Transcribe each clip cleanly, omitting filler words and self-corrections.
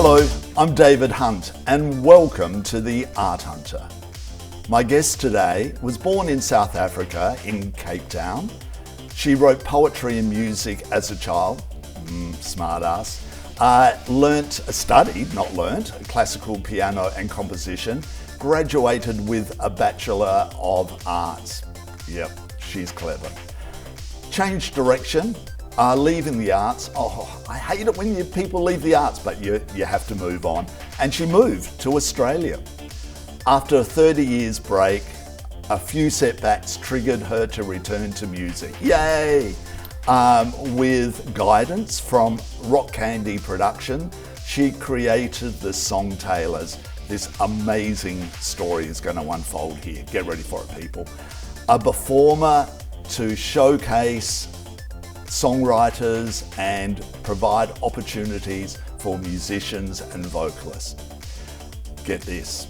Hello, I'm David Hunt and welcome to The Art Hunter. My guest today was born in South Africa in Cape Town. She wrote poetry and music as a child, smartass. Studied classical piano and composition, graduated with a Bachelor of Arts. Yep, she's clever. Changed direction, leaving the arts. I hate it when people leave the arts, but you have to move on. And she moved to Australia. After a 30 years break, a few setbacks triggered her to return to music. Yay! With guidance from Rock Candy Production, she created the Song Tailors. This amazing story is going to unfold here. Get ready for it, people. A performer to showcase songwriters and provide opportunities for musicians and vocalists. Get this,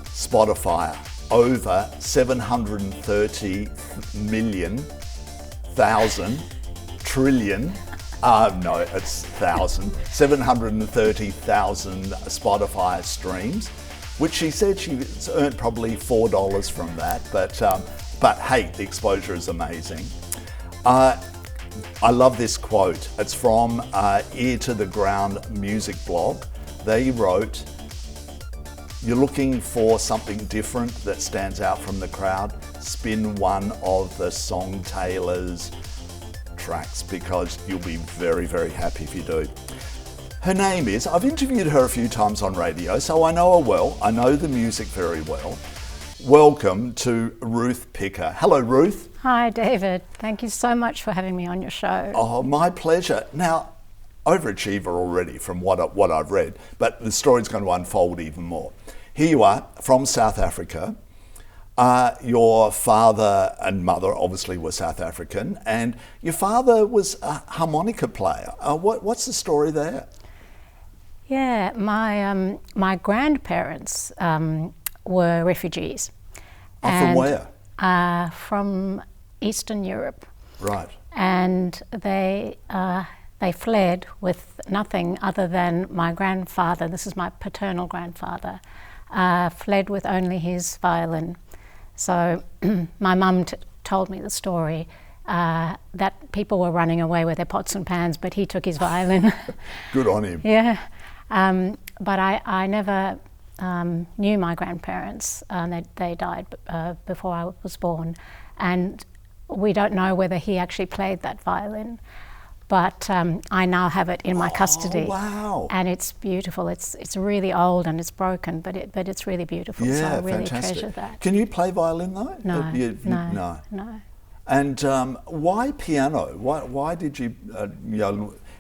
Spotify, over 730 million, thousand, trillion, no, it's thousand, 730,000 Spotify streams, which she said she's earned probably $4 from that, but hey, the exposure is amazing. I love this quote. It's from Ear to the Ground music blog. They wrote, "You're looking for something different that stands out from the crowd? Spin one of the Song Tailors tracks because you'll be very, very happy if you do." Her name is, I've interviewed her a few times on radio, so I know her well. I know the music very well. Welcome to Ruth Picker. Hello, Ruth. Hi, David. Thank you so much for having me on your show. Oh, my pleasure. Now, overachiever already from what I've read, but the story's going to unfold even more. Here you are from South Africa. Your father and mother obviously were South African, and your father was a harmonica player. What's the story there? Yeah, my grandparents were refugees. From where? From Eastern Europe. Right. And they fled with nothing other than my grandfather, this is my paternal grandfather, fled with only his violin. So my mum told me the story that people were running away with their pots and pans, but he took his violin. Good on him. Yeah. But I never knew my grandparents. They died before I was born, and we don't know whether he actually played that violin. But I now have it in my custody. Wow! And it's beautiful. It's really old and it's broken, but it's really beautiful. Yeah, so I really fantastic. treasure that. Can you play violin though? No. No. And why piano? Why did you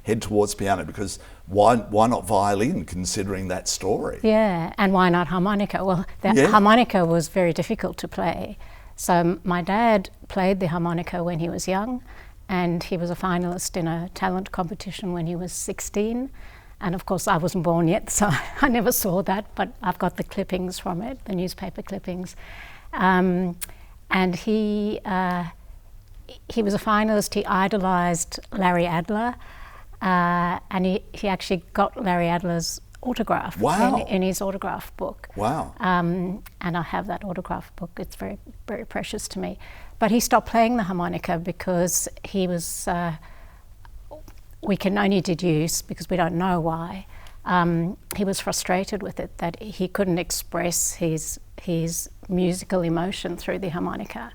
head towards piano? Because why not violin, considering that story? Yeah, and why not harmonica? Well, the harmonica was very difficult to play. So my dad played the harmonica when he was young, and he was a finalist in a talent competition when he was 16. And of course I wasn't born yet, so I never saw that, but I've got the clippings from it, the newspaper clippings. And he was a finalist. He idolized Larry Adler, and he actually got Larry Adler's autograph in his autograph book. Wow. And I have that autograph book. It's very, very precious to me. But he stopped playing the harmonica because he was, we can only deduce, because we don't know why, he was frustrated with it, that he couldn't express his musical emotion through the harmonica.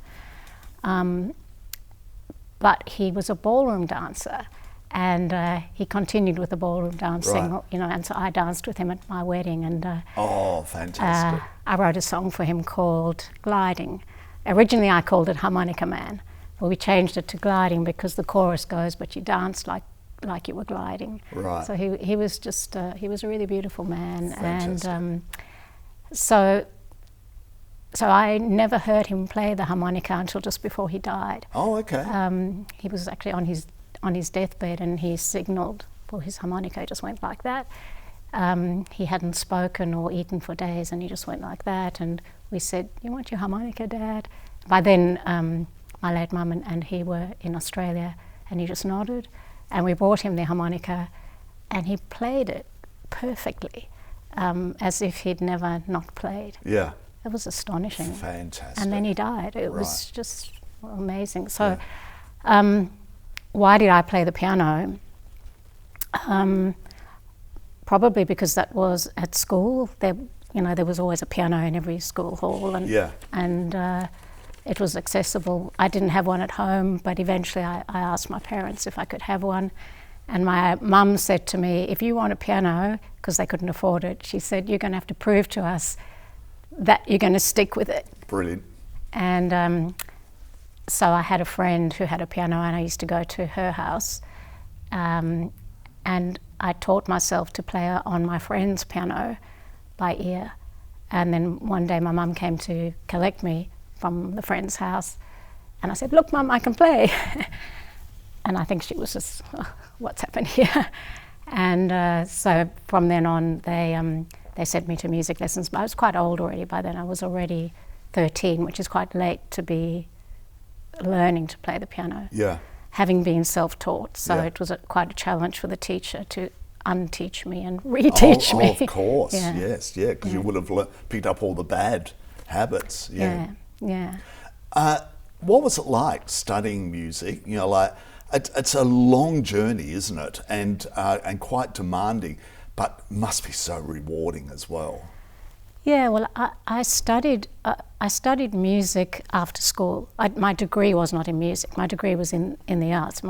But he was a ballroom dancer, and he continued with the ballroom dancing, Right. And so I danced with him at my wedding, and fantastic. I wrote a song for him called Gliding. Originally I called it Harmonica Man, but we changed it to Gliding because the chorus goes, but you danced like you were gliding. Right. So he was just, he was a really beautiful man. Fantastic. And so I never heard him play the harmonica until just before he died. Oh, okay. He was actually on his deathbed, and he signalled for his harmonica. He just went like that. He hadn't spoken or eaten for days, and he just went like that. And we said, "You want your harmonica, Dad?" By then, my late mum and he were in Australia, and he just nodded. And we brought him the harmonica, and he played it perfectly, as if he'd never not played. Yeah. It was astonishing. Fantastic. And then he died. It was just amazing. So why did I play the piano? Probably because that was at school. There was always a piano in every school hall, and it was accessible. I didn't have one at home, but eventually I asked my parents if I could have one. And my mum said to me, if you want a piano, because they couldn't afford it, she said, you're going to have to prove to us that you're going to stick with it. Brilliant. And so I had a friend who had a piano, and I used to go to her house. And I taught myself to play on my friend's piano by ear. And then one day my mum came to collect me from the friend's house, and I said, look, Mum, I can play. And I think she was just, what's happened here? And so from then on, they sent me to music lessons. But I was quite old already by then. I was already 13, which is quite late to be learning to play the piano. Yeah. Having been self-taught. So it was quite a challenge for the teacher to unteach me and reteach me. Of course, yes, because you would have picked up all the bad habits. Yeah. What was it like studying music? You know, like it's a long journey, isn't it? And quite demanding, but must be so rewarding as well. Yeah, well, I studied music after school. My degree was not in music. My degree was in the arts.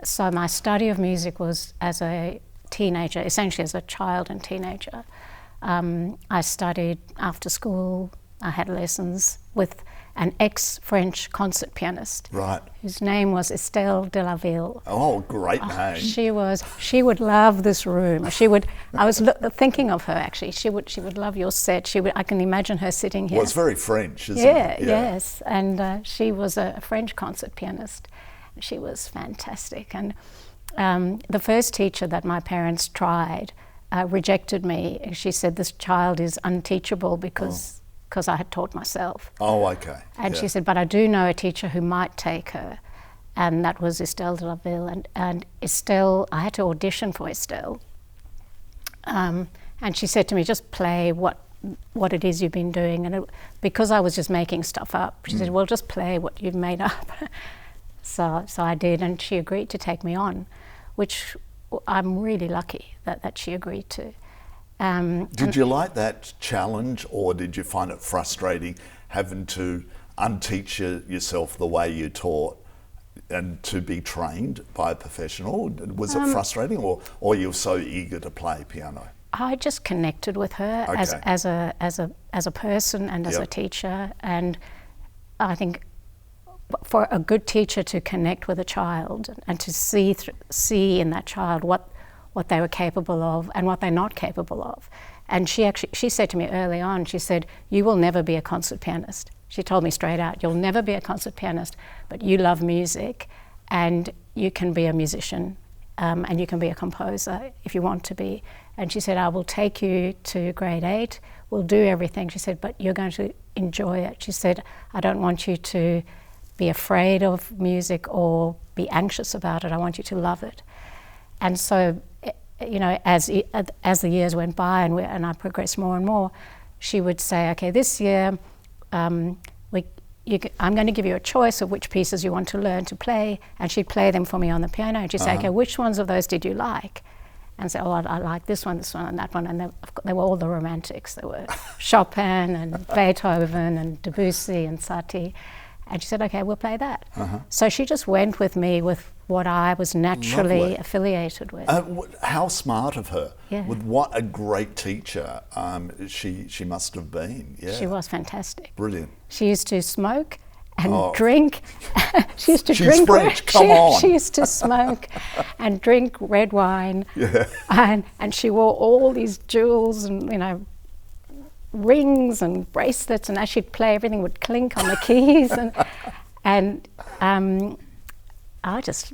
So my study of music was as a teenager, essentially as a child and teenager. I studied after school. I had lessons with an ex-French concert pianist, whose name was Estelle de la Ville. Oh, great name! She would love this room. I was thinking of her actually. She would love your set. I can imagine her sitting here. Well, it's very French, isn't it? Yeah. Yes, and she was a French concert pianist. She was fantastic, and the first teacher that my parents tried rejected me. She said, this child is unteachable because I had taught myself. Oh, okay. And she said, but I do know a teacher who might take her, and that was Estelle de la Ville. And Estelle, I had to audition for Estelle, and she said to me, just play what it is you've been doing. And because I was just making stuff up, she said, well, just play what you've made up. So I did, and she agreed to take me on, which I'm really lucky that she agreed to. Did you like that challenge, or did you find it frustrating having to unteach yourself the way you taught and to be trained by a professional? Was it frustrating, or you were so eager to play piano? I just connected with her as a person and as a teacher, and I think for a good teacher to connect with a child and to see in that child what they were capable of and what they're not capable of. And she said to me early on, she said, you will never be a concert pianist. She told me straight out, you'll never be a concert pianist, but you love music and you can be a musician and you can be a composer if you want to be. And she said, I will take you to grade 8, we'll do everything. She said, but you're going to enjoy it. She said, I don't want you to be afraid of music or be anxious about it. I want you to love it. And so, you know, as the years went by and I progressed more and more, she would say, okay, this year I'm going to give you a choice of which pieces you want to learn to play, and she'd play them for me on the piano, and she'd say, okay, which ones of those did you like? And say, oh, I like this one, and that one, and they were all the romantics. There were Chopin and Beethoven and Debussy and Satie. And she said, okay, we'll play that. So she just went with me with what I was naturally affiliated with. How smart of her. Yeah. With what a great teacher she must have been. Yeah. She was fantastic. Brilliant. She used to smoke and drink. She used to She's drink. French, come on. She used to smoke and drink red wine. Yeah. And she wore all these jewels and, you know, rings and bracelets, and as she'd play, everything would clink on the keys, and I just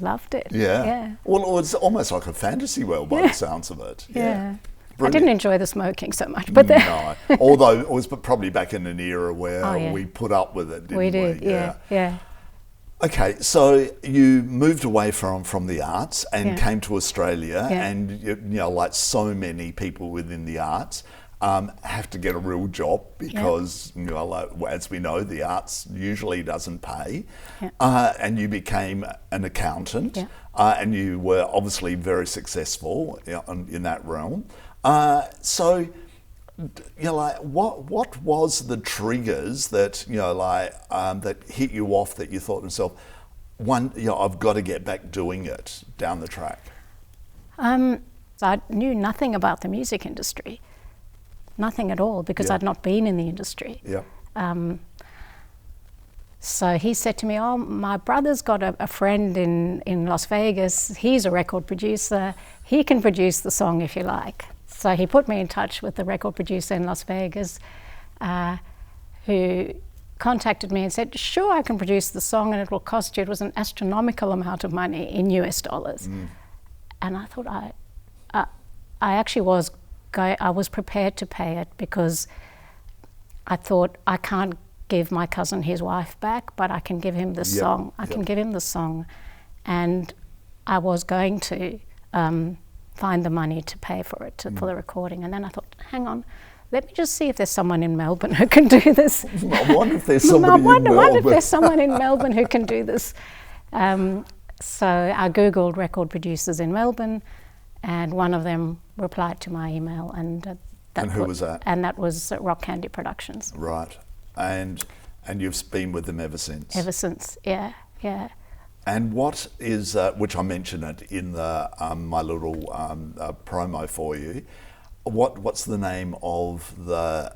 loved it. Yeah. Well, it was almost like a fantasy world by the sounds of it. Yeah. I didn't enjoy the smoking so much, but no. Although it was probably back in an era where we put up with it, didn't we? Yeah. Okay, so you moved away from the arts and came to Australia, and you know, like so many people within the arts, have to get a real job because you know, like, as we know, the arts usually doesn't pay, and you became an accountant, and you were obviously very successful in that realm. So, you know, like, what was the triggers that, you know, like, that hit you off, that you thought to yourself, you know, I've got to get back doing it down the track? So I knew nothing about the music industry, nothing at all, because I'd not been in the industry. So he said to me, oh, my brother's got a friend in Las Vegas. He's a record producer. He can produce the song if you like. So he put me in touch with the record producer in Las Vegas, who contacted me and said, sure, I can produce the song and it will cost you. It was an astronomical amount of money in US dollars. And I thought I actually was I was prepared to pay it, because I thought, I can't give my cousin his wife back, but I can give him the song. I can give him the song. And I was going to find the money to pay for it, for the recording. And then I thought, hang on, let me just see if there's someone in Melbourne who can do this. I wonder if there's somebody in Melbourne. I wonder if there's someone in Melbourne who can do this. So I Googled record producers in Melbourne, and one of them replied to my email. And who was that? And that was Rock Candy Productions. Right. And you've been with them ever since? Ever since, yeah. And what is, which I mentioned it in the my little promo for you, what's the name of the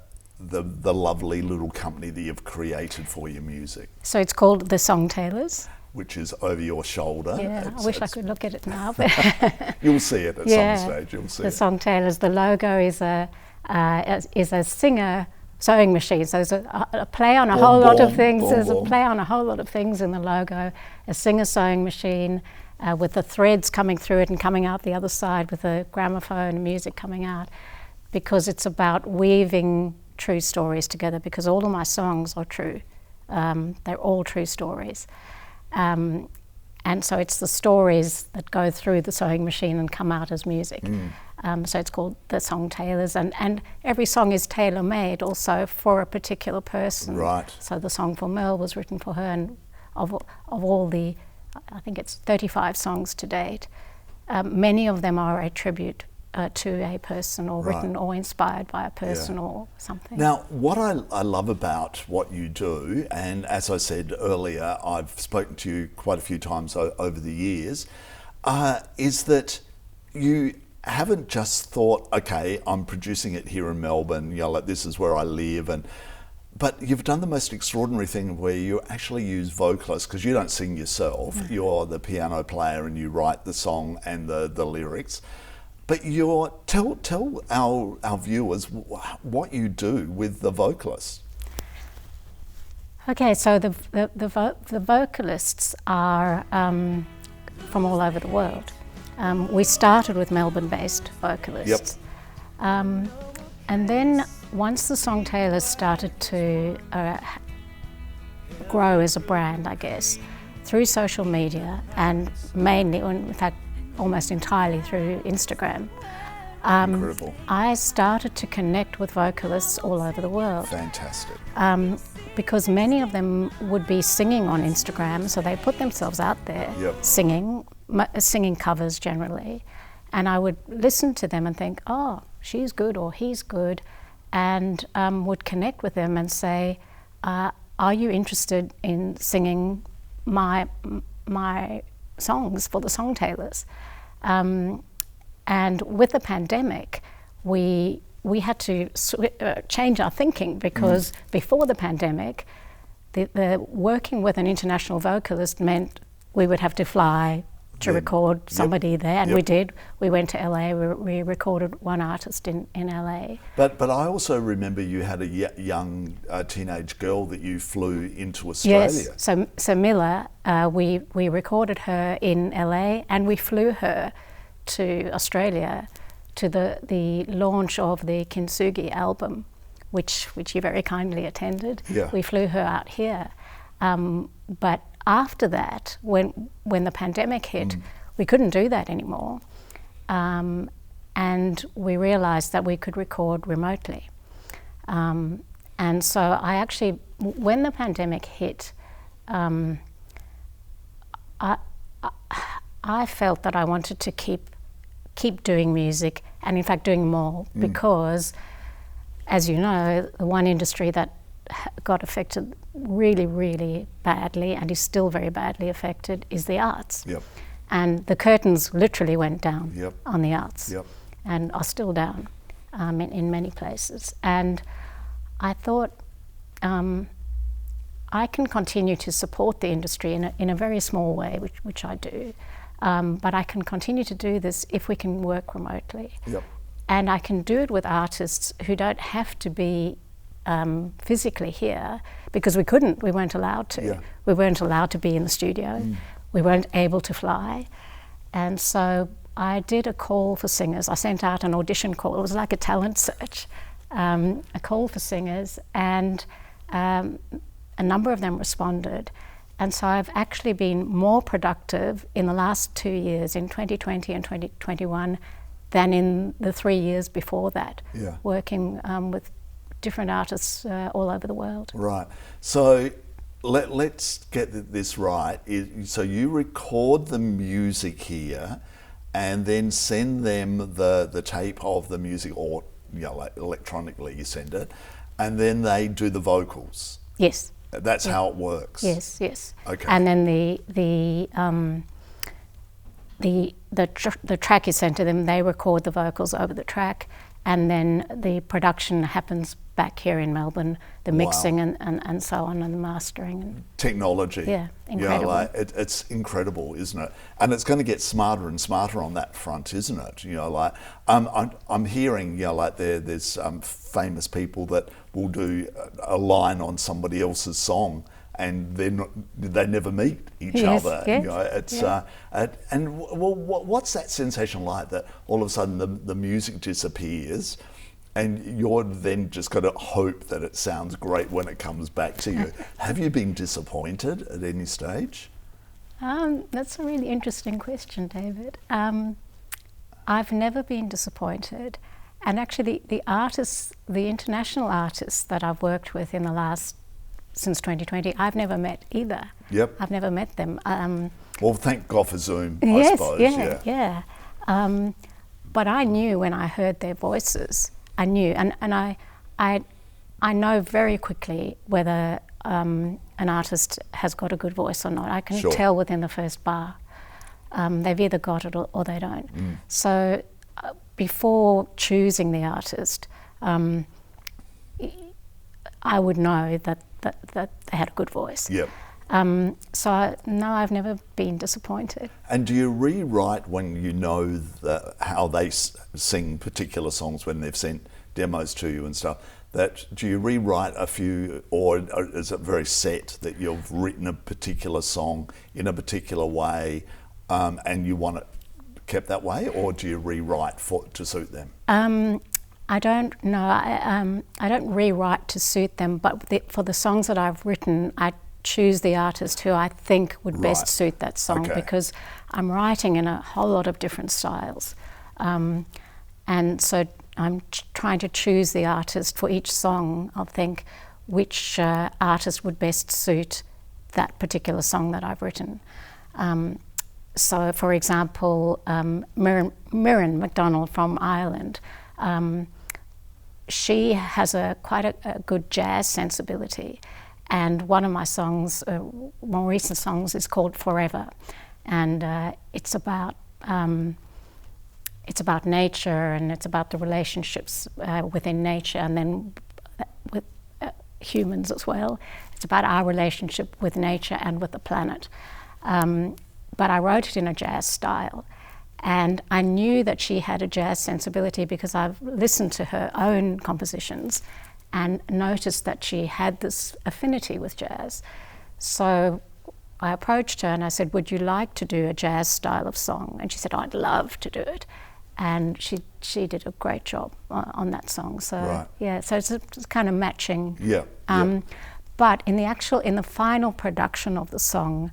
lovely little company that you've created for your music? So it's called The Song Tailors. Which is over your shoulder. Yeah, I wish I could look at it now. You'll see it at some stage. You'll see The it. Song Tailors. The logo is a Singer sewing machine. So there's a play on a whole lot of things. There's a play on a whole lot of things in the logo. A Singer sewing machine with the threads coming through it and coming out the other side with a gramophone and music coming out, because it's about weaving true stories together, because all of my songs are true. They're all true stories. And so it's the stories that go through the sewing machine and come out as music. So it's called The Song Tailors, and every song is tailor-made also for a particular person. Right. So the song for Mel was written for her, and of all the, I think it's 35 songs to date, many of them are a tribute to a person, or written or inspired by a person or something. Now, what I love about what you do, and as I said earlier, I've spoken to you quite a few times over the years, is that you haven't just thought, okay, I'm producing it here in Melbourne, you know, like, this is where I live, but you've done the most extraordinary thing where you actually use vocalists, because you don't sing yourself. You're the piano player and you write the song and the lyrics. But tell our viewers what you do with the vocalists. Okay, so the vocalists are from all over the world. We started with Melbourne-based vocalists. And then once the Song Tailors started to grow as a brand, I guess, through social media, and mainly, in fact, almost entirely through Instagram. Incredible. I started to connect with vocalists all over the world. Fantastic. Because many of them would be singing on Instagram, so they put themselves out there singing covers generally, and I would listen to them and think, oh, she's good or he's good, and would connect with them and say, are you interested in singing my songs for the Song Tailors? And with the pandemic, we had to change our thinking, because before the pandemic, the working with an international vocalist meant we would have to fly to record somebody there, and we did. We went to LA, we recorded one artist in LA. But I also remember you had a young teenage girl that you flew into Australia. Yes, so Miller, we recorded her in LA, and we flew her to Australia to the launch of the Kintsugi album, which you very kindly attended. We flew her out here. But after that, when the pandemic hit, we couldn't do that anymore. And we realised that we could record remotely. And so I actually, when the pandemic hit, I felt that I wanted to keep doing music, and in fact doing more, because, as you know, the one industry that got affected really, really badly, and is still very badly affected, is the arts. Yep. And the curtains literally went down Yep. on the arts, Yep. and are still down in many places. And I thought, I can continue to support the industry in a very small way, which I do, but I can continue to do this if we can work remotely. Yep. And I can do it with artists who don't have to be physically here, because we weren't allowed to. Yeah. We weren't allowed to be in the studio. We weren't able to fly. And so I did a call for singers. I sent out an audition call. It was like a talent search, a call for singers, and a number of them responded. And so I've actually been more productive in the last 2 years, in 2020 and 2021, than in the 3 years before that, working with different artists all over the world. Right. So let's get this right. So you record the music here and then send them the tape of the music, or like electronically you send it, and then they do the vocals. Yes. That's how it works. Yes, yes. Okay. And then the track is sent to them. They record the vocals over the track, and then the production happens back here in Melbourne. The mixing and so on, and the mastering. And technology. Yeah, incredible. It's incredible, isn't it? And it's going to get smarter and smarter on that front, isn't it? I'm hearing, like there's famous people that will do a line on somebody else's song, and they never meet each other. Yes, What's that sensation like, that all of a sudden the music disappears, and you're then just got to hope that it sounds great when it comes back to you? Have you been disappointed at any stage? That's a really interesting question, David. I've never been disappointed. And actually the international artists that I've worked with since 2020, I've never met either. Yep. I've never met them. Well, thank God for Zoom, I suppose. Yeah. But I knew when I heard their voices. I knew, and I know very quickly whether an artist has got a good voice or not. I can tell within the first bar. They've either got it or they don't. So before choosing the artist, I would know that they had a good voice. Yep. So no, I've never been disappointed. And do you rewrite when you know how they sing particular songs, when they've sent demos to you and stuff? Do you rewrite a few, or is it very set that you've written a particular song in a particular way, and you want it kept that way, or do you rewrite to suit them? I don't know. I don't rewrite to suit them, but for the songs that I've written, I choose the artist who I think would best suit that song, because I'm writing in a whole lot of different styles. And so I'm trying to choose the artist for each song. I'll think which artist would best suit that particular song that I've written. So, for example, Miriam Mcdonnell from Ireland, she has quite a good jazz sensibility. And one of my songs, more recent songs, is called Forever, and it's about nature, and it's about the relationships within nature, and then with humans as well. It's about our relationship with nature and with the planet. But I wrote it in a jazz style, and I knew that she had a jazz sensibility because I've listened to her own compositions and noticed that she had this affinity with jazz. So I approached her and I said, would you like to do a jazz style of song? And she said, I'd love to do it. And she did a great job on that song. So so it's kind of matching. But in the final production of the song,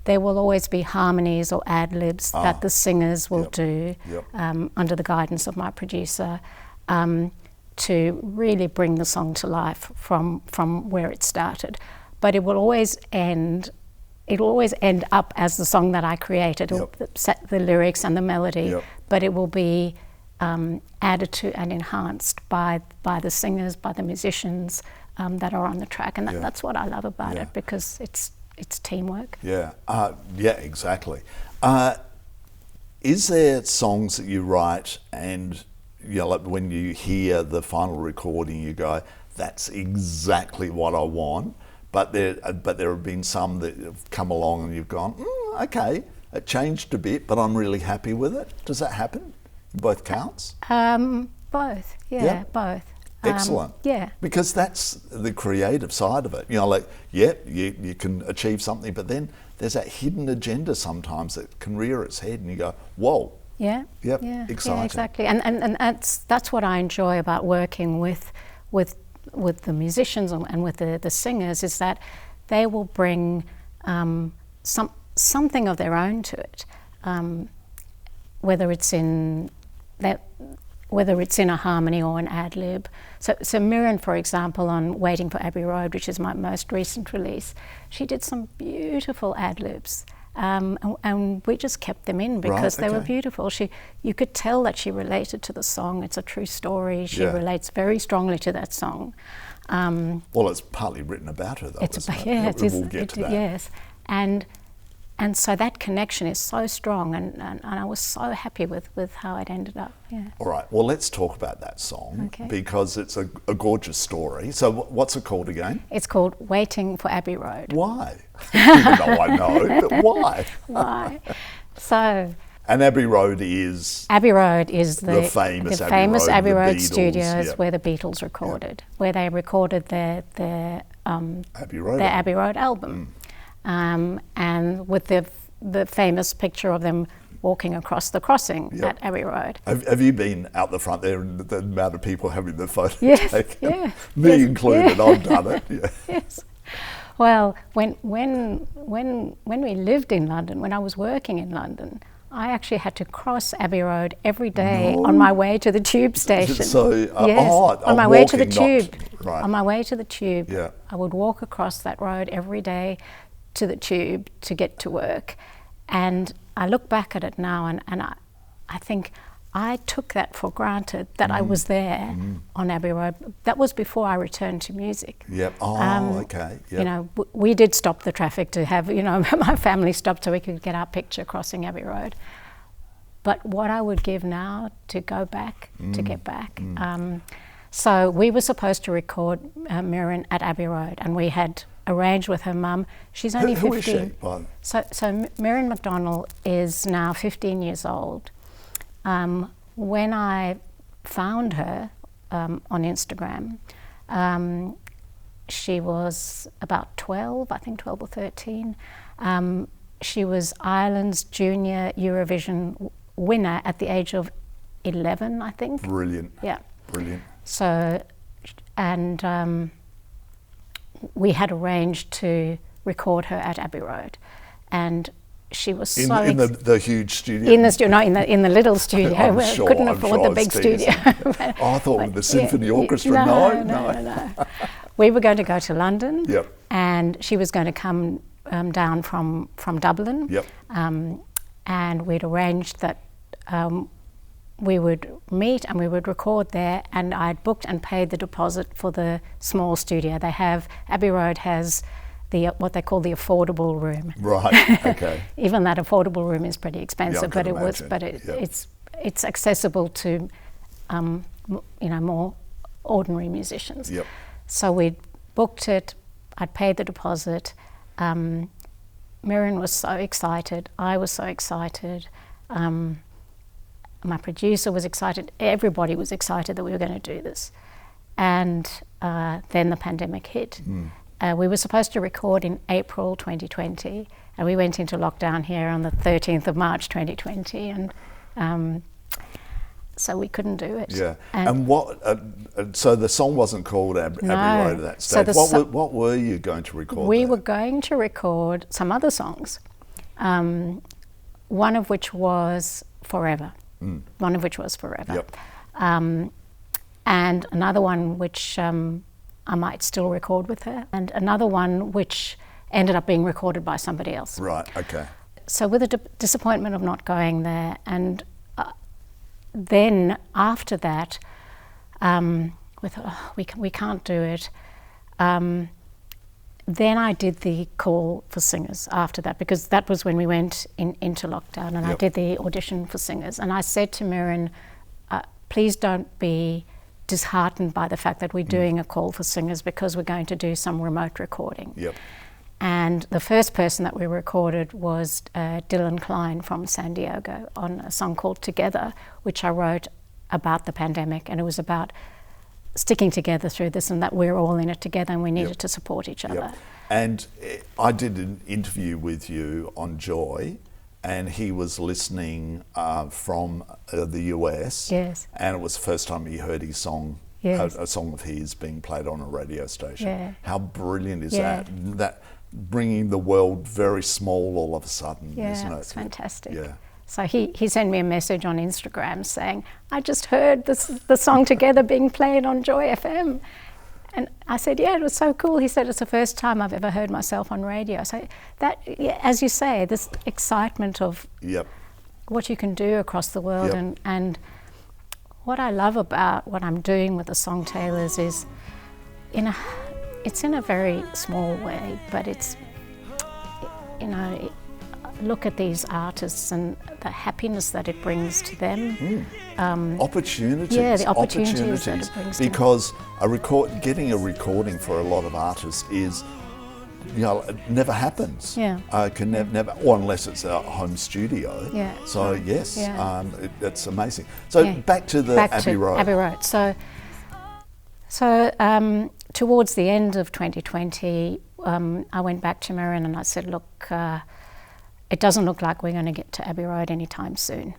there will always be harmonies or ad-libs that the singers will do under the guidance of my producer to really bring the song to life from where it started. But it will always end up as the song that I created, set the lyrics and the melody, but it will be added to and enhanced by the singers, by the musicians that are on the track, and that's what I love about it, because it's teamwork. Yeah, exactly. Is there songs that you write and like when you hear the final recording, you go, "That's exactly what I want"? But there have been some that have come along and you've gone, "Okay, it changed a bit, but I'm really happy with it." Does that happen? Both counts? Both. Yeah, both. Excellent. Yeah. Because that's the creative side of it. Like, you can achieve something, but then there's that hidden agenda sometimes that can rear its head and you go, whoa. Yeah. Yep. Yeah. Exciting. Yeah, exactly. And that's what I enjoy about working with the musicians and with the singers, is that they will bring something of their own to it, whether it's in a harmony or an ad-lib. So Miriam, for example, on Waiting for Abbey Road, which is my most recent release, she did some beautiful ad-libs. And we just kept them in because they were beautiful. You could tell that she related to the song. It's a true story. She relates very strongly to that song. Well, it's partly written about her, though, isn't it? We'll get to that. Yes. And so that connection is so strong, and I was so happy with how it ended up. Yeah. All right, well, let's talk about that song, because it's a gorgeous story. So what's it called again? It's called Waiting for Abbey Road. Why? Even though I know, but why? Why? So... And Abbey Road is... Abbey Road is the famous Abbey Road Beatles, studios where the Beatles recorded, where they recorded their Abbey Road album. And with the famous picture of them walking across the crossing at Abbey Road. Have you been out the front there and the amount of people having the photo taken? Yeah. Me included, I've done it. Yeah. Yes. Well, when we lived in London, when I was working in London, I actually had to cross Abbey Road every day on my way to the tube station. On my way to the tube. On my way to the tube, I would walk across that road every day to the tube to get to work. And I look back at it now and I think I took that for granted, that I was there on Abbey Road. That was before I returned to music. Yep. Okay. Yep. We did stop the traffic to have, my family stopped so we could get our picture crossing Abbey Road. But what I would give now to go back, to get back. So we were supposed to record Miriam at Abbey Road, and we had arranged with her mum. She's only 15. Who is she? So Miriam Mcdonnell is now 15 years old. When I found her on Instagram, she was about 12, I think 12 or 13. She was Ireland's junior Eurovision winner at the age of 11, I think. Brilliant. Yeah. Brilliant. So, and we had arranged to record her at Abbey Road, and she was in the huge studio. In the little studio. Couldn't afford the big studio. I thought with the symphony orchestra. No. We were going to go to London. Yep. And she was going to come down from Dublin. Yep. And we'd arranged that we would meet and we would record there, and I'd booked and paid the deposit for the small studio. Abbey Road has what they call the affordable room. Right. Okay. Even that affordable room is pretty expensive, it's accessible to more ordinary musicians. Yep. So we booked it. I'd paid the deposit. Miriam was so excited. I was so excited. My producer was excited. Everybody was excited that we were going to do this. And then the pandemic hit. We were supposed to record in April 2020, and we went into lockdown here on the 13th of March 2020. so we couldn't do it. Yeah. And what? So the song wasn't called Abbey No. Road at that stage. So what were you going to record? We there? were going to record some other songs, one of which was Forever. One of which was Forever. Yep. And another one which I might still record with her, and another one which ended up being recorded by somebody else. Right. Okay. So with the disappointment of not going there, and then after that, we can't do it. Then I did the call for singers after that, because that was when we went into lockdown, and I did the audition for singers. And I said to Miriam, please don't be disheartened by the fact that we're doing a call for singers, because we're going to do some remote recording. Yep. And the first person that we recorded was Dylan Klein from San Diego on a song called Together, which I wrote about the pandemic, and it was about sticking together through this, and that we're all in it together and we needed to support each other. And I did an interview with you on Joy, and he was listening from the US. Yes. And it was the first time he heard his song, a song of his being played on a radio station. Yeah. How brilliant is that? That bringing the world very small all of a sudden, isn't it? It's fantastic. Yeah. So he sent me a message on Instagram saying, I just heard the song Together being played on Joy FM. And I said, yeah, it was so cool. He said, it's the first time I've ever heard myself on radio. So that, as you say, this excitement of what you can do across the world. And what I love about what I'm doing with the Song Tailors is, it's in a very small way, but it's, look at these artists and the happiness that it brings to them. Opportunities. Yeah, the opportunities that it brings to them. Because getting a recording for a lot of artists is, it never happens. Yeah. Can never, or unless it's a home studio. Yeah. So yes, it's amazing. So back to the Abbey Road. Abbey Road. So towards the end of 2020, I went back to Miriam and I said, look, it doesn't look like we're going to get to Abbey Road anytime soon.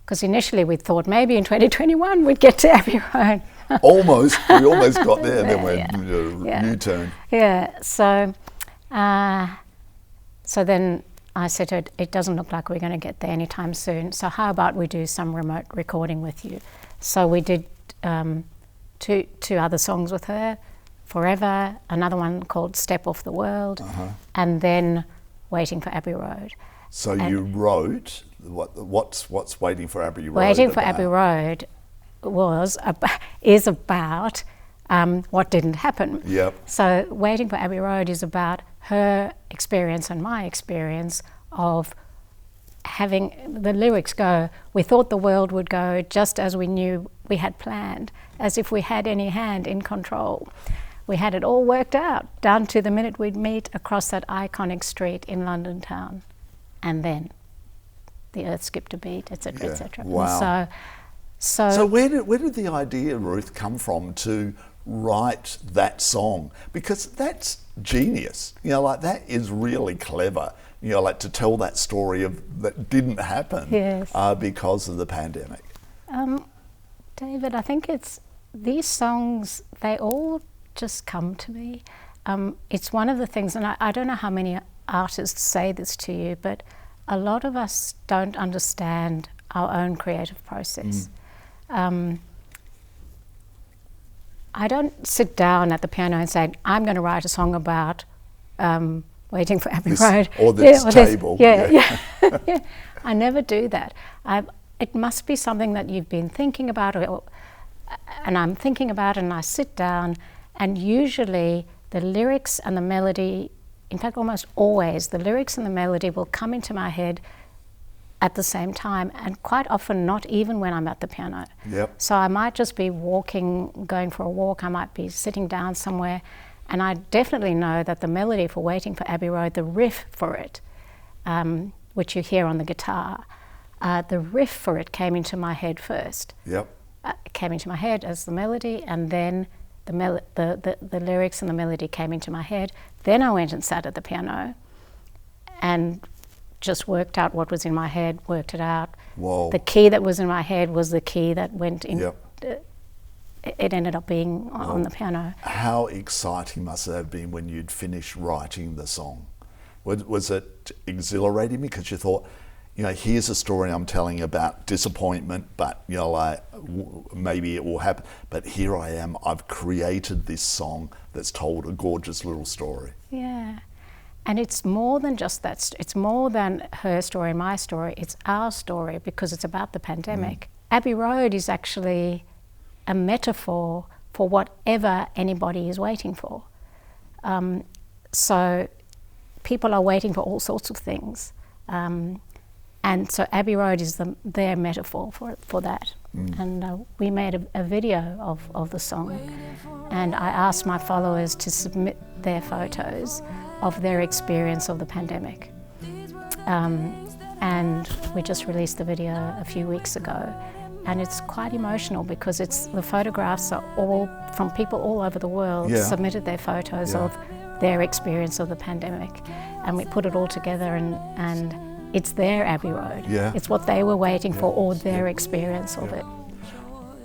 Because initially we thought maybe in 2021 we'd get to Abbey Road. We almost got there, and then we U-turn. Yeah, so then I said to her, it doesn't look like we're going to get there anytime soon, so how about we do some remote recording with you? So we did two other songs with her, Forever, another one called Step Off the World, and then Waiting for Abbey Road. So you wrote what's Waiting for Abbey Road? Waiting for Abbey Road is about what didn't happen. Yep. So Waiting for Abbey Road is about her experience and my experience of having the lyrics go, we thought the world would go just as we knew we had planned, as if we had any hand in control. We had it all worked out, down to the minute we'd meet across that iconic street in London town. And then the earth skipped a beat, etc., etc. Wow. So where did the idea, Ruth, come from to write that song? Because that's genius. That is really clever. To tell that story that didn't happen because of the pandemic. David, I think it's these songs, they all just come to me. It's one of the things, and I don't know how many artists say this to you, but a lot of us don't understand our own creative process. I don't sit down at the piano and say, I'm going to write a song about Waiting for Abbey Road. Or this table. Yeah. I never do that. It must be something that you've been thinking about, and I'm thinking about it, and I sit down, and usually the lyrics and the melody, in fact almost always, the lyrics and the melody will come into my head at the same time, and quite often not even when I'm at the piano. Yep. So I might just be walking, going for a walk, I might be sitting down somewhere, and I definitely know that the melody for Waiting for Abbey Road, the riff for it, which you hear on the guitar, the riff for it came into my head first. Yep. It came into my head as the melody, and then the lyrics and the melody came into my head. Then I went and sat at the piano and just worked out what was in my head, worked it out. Whoa. The key that was in my head was the key that went in. Yep. It ended up being on the piano. How exciting must it have been when you'd finished writing the song? Was it exhilarating because you thought, here's a story I'm telling about disappointment, but maybe it will happen. But here I am, I've created this song that's told a gorgeous little story. Yeah. And it's more than just that. It's more than her story and my story. It's our story because it's about the pandemic. Abbey Road is actually a metaphor for whatever anybody is waiting for. So people are waiting for all sorts of things. And so Abbey Road is their metaphor for that. And we made a video of the song. And I asked my followers to submit their photos of their experience of the pandemic. And we just released the video a few weeks ago. And it's quite emotional because the photographs are all from people all over the world submitted their photos of their experience of the pandemic. And we put it all together and it's their Abbey Road. Yeah. It's what they were waiting for or their experience of it.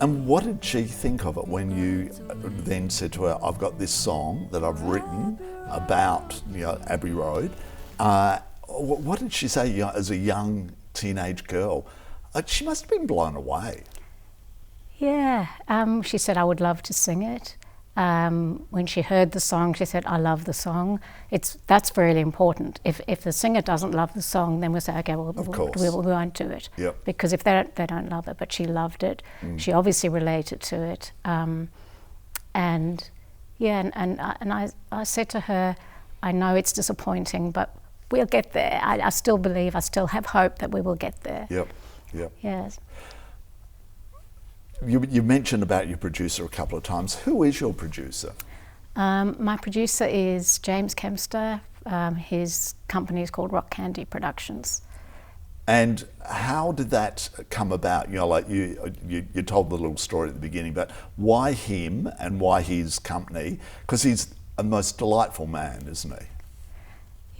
And what did she think of it when you then said to her, I've got this song that I've written about Abbey Road. What did she say as a young teenage girl? She must have been blown away. Yeah, she said, I would love to sing it. When she heard the song, she said, I love the song. That's really important. If the singer doesn't love the song, then we'll say, okay, well, we won't do it. Yep. Because if they don't love it, but she loved it. She obviously related to it. And I said to her, I know it's disappointing, but we'll get there. I still believe, I still have hope that we will get there. Yep. Yes. You mentioned about your producer a couple of times. Who is your producer? My producer is James Kempster. His company is called Rock Candy Productions. And how did that come about? You told the little story at the beginning, but why him and why his company? Because he's a most delightful man, isn't he?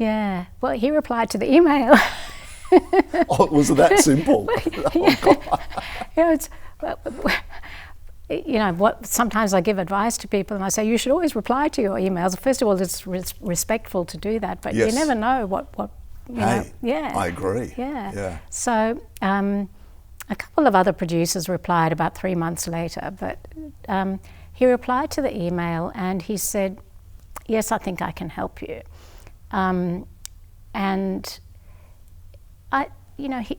Yeah. Well, he replied to the email. Oh, was it that simple? Sometimes I give advice to people and I say, you should always reply to your emails. First of all, it's respectful to do that, but you never know what I agree. Yeah. So a couple of other producers replied about 3 months later, but he replied to the email and he said, yes, I think I can help you. And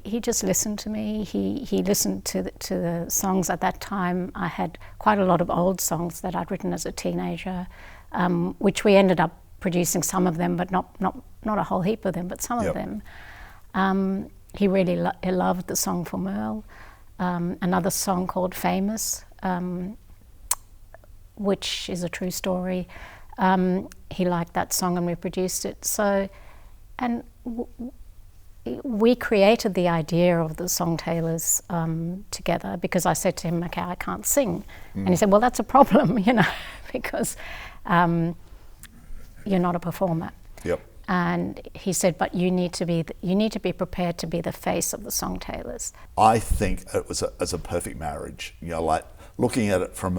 he just listened to me. He listened to the songs at that time. I had quite a lot of old songs that I'd written as a teenager, which we ended up producing some of them, but not a whole heap of them, but some of them. He really loved the song for Merle. Another song called Famous, which is a true story. He liked that song and we produced it. So, and we created the idea of the Song Tailors together because I said to him, okay, I can't sing. And he said, well, that's a problem, because you're not a performer. Yep. And he said, but you need to be prepared to be the face of the Song Tailors. I think it was a perfect marriage, like looking at it from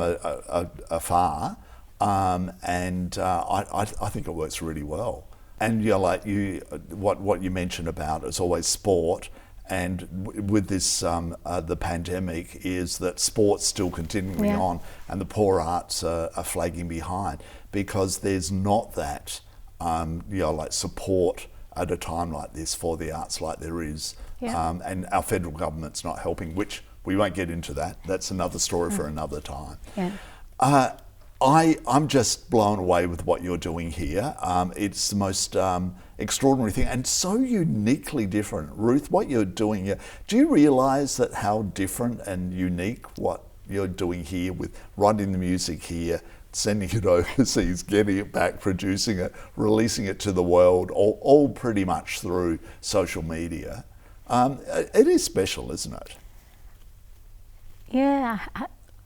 afar, and I think it works really well. And what you mentioned about is always sport, and with this the pandemic is that sport's still continuing on, and the poor arts are flagging behind because there's not that support at a time like this for the arts like there is, and our federal government's not helping, which we won't get into that. That's another story for another time. Yeah. I'm just blown away with what you're doing here. It's the most extraordinary thing and so uniquely different. Ruth, what you're doing here, do you realise that how different and unique what you're doing here with writing the music here, sending it overseas, getting it back, producing it, releasing it to the world, all pretty much through social media? It is special, isn't it? Yeah.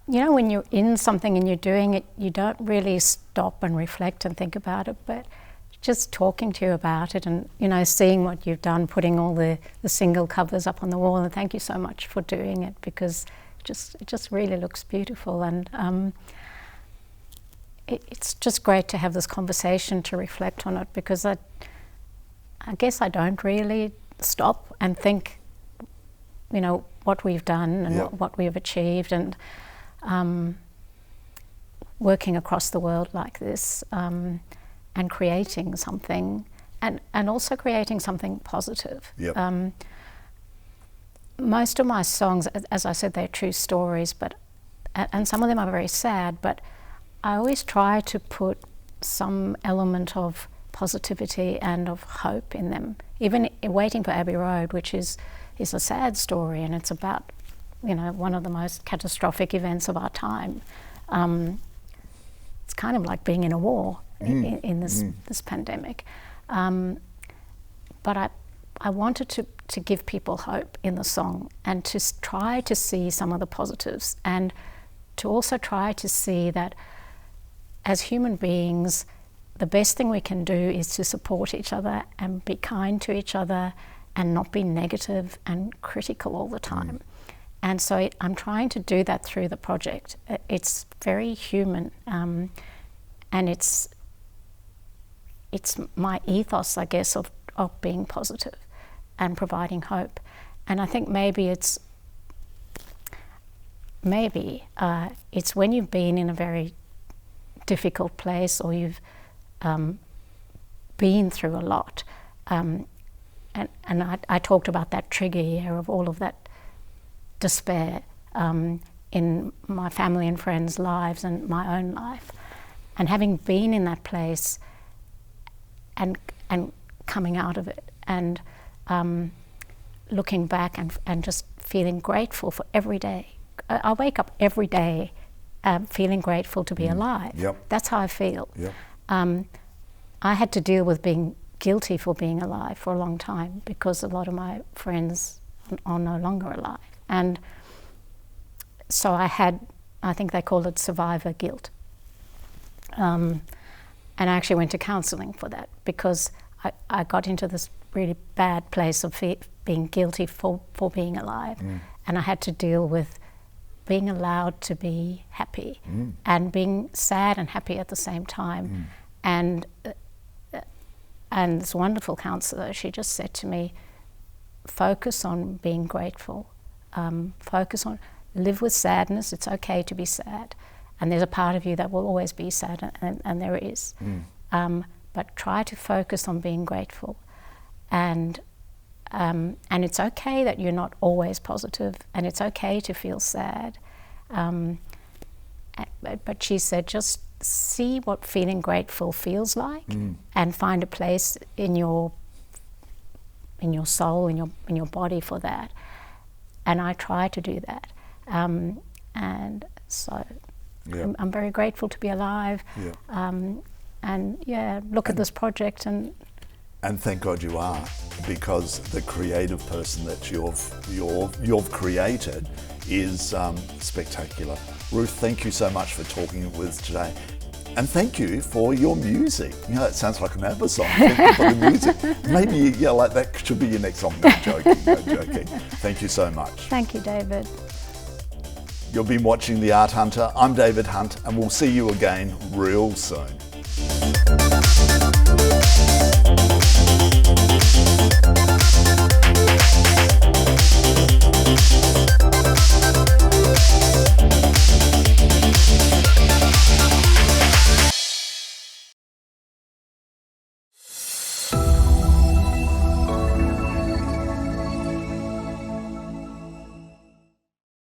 When you're in something and you're doing it, you don't really stop and reflect and think about it. But just talking to you about it, and seeing what you've done, putting all the single covers up on the wall, and thank you so much for doing it, because it just really looks beautiful. And it's just great to have this conversation to reflect on it, because I guess I don't really stop and think, what we've done and what we've achieved, and working across the world like this, and creating something, and also creating something positive. Yep. Most of my songs, as I said, they're true stories, and some of them are very sad, but I always try to put some element of positivity and of hope in them. Even Waiting for Abbey Road, which is a sad story, and it's about one of the most catastrophic events of our time. It's kind of like being in a war in this pandemic. But I wanted to give people hope in the song, and to try to see some of the positives, and to also try to see that as human beings, the best thing we can do is to support each other and be kind to each other and not be negative and critical all the time. And so I'm trying to do that through the project. It's very human, and it's my ethos, I guess, of being positive and providing hope. And I think maybe it's when you've been in a very difficult place, or you've been through a lot, and I talked about that trigger year of all of that despair in my family and friends' lives and my own life, and having been in that place and coming out of it, and looking back and just feeling grateful for every day. I wake up every day feeling grateful to be alive. Yep. That's how I feel. Yep. I had to deal with being guilty for being alive for a long time, because a lot of my friends are no longer alive. And so I think they call it survivor guilt. And I actually went to counselling for that, because I got into this really bad place of being guilty for being alive. And I had to deal with being allowed to be happy, and being sad and happy at the same time. And this wonderful counsellor, she just said to me, focus on being grateful. Focus on, live with sadness. It's okay to be sad. And there's a part of you that will always be sad, and there is. But try to focus on being grateful. And it's okay that you're not always positive, and it's okay to feel sad. But she said, just see what feeling grateful feels like, and find a place in your soul, in your body for that. And I try to do that. And so I'm very grateful to be alive. Look at this project and thank God you are, because the creative person that you've created is spectacular. Ruth, thank you so much for talking with us today. And thank you for your music. It sounds like an Abbey song. Thank you for the music. Maybe, like that should be your next song. No joking. Thank you so much. Thank you, David. You've been watching The Art Hunter. I'm David Hunt, and we'll see you again real soon.